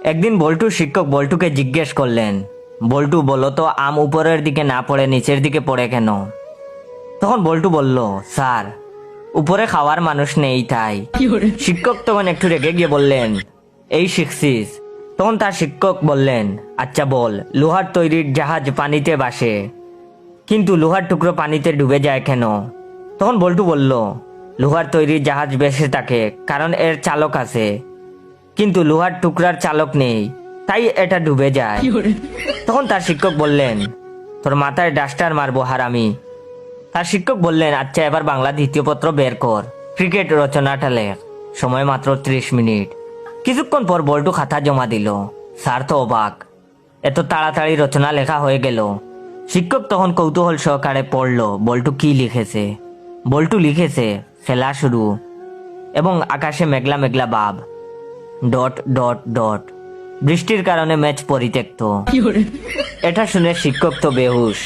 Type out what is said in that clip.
একদিন বল্টুর শিক্ষক বল্টুকে জিজ্ঞেস করলেন, বল্টু বলো তো আম উপরের দিকে না পড়ে নিচের দিকে পড়ে কেন? তখন বল্টু বলল, স্যার উপরে খাওয়ার মানুষ নেই তাই। শিক্ষক তখন একটু রেগে গিয়ে বললেন, এই শিখছিস? তখন তার শিক্ষক বললেন, আচ্ছা বল, লোহার তৈরির জাহাজ পানিতে ভাসে কিন্তু লোহার টুকরো পানিতে ডুবে যায় কেন? তখন বল্টু বলল, লোহার তৈরি জাহাজ ভেসে থাকে কারণ এর চালক আছে, কিন্তু লোহার টুকরার চালক নেই তাই এটা ডুবে যায়। তখন তার শিক্ষক বললেন, তোর মাথায় ডাস্টার মারবো হারামি। তার শিক্ষক বললেন, আচ্ছা এবার বাংলা দ্বিতীয় পত্র বের কর, ক্রিকেট রচনাটা লেখ, সময় মাত্র 30 মিনিট। কিছুক্ষণ পর বল্টু খাতা জমা দিল। স্যার তো অবাক, এত তাড়াতাড়ি রচনা লেখা হয়ে গেল। শিক্ষক তখন কৌতূহল সহকারে পড়ল বল্টু কি লিখেছে। বল্টু লিখেছে, খেলা শুরু এবং আকাশে মেঘলা মেঘলা ভাব, ডট ডট ডট, বৃষ্টির কারণে ম্যাচ পরিত্যক্ত। এটা শুনে শিক্ষক তো বেহুশ।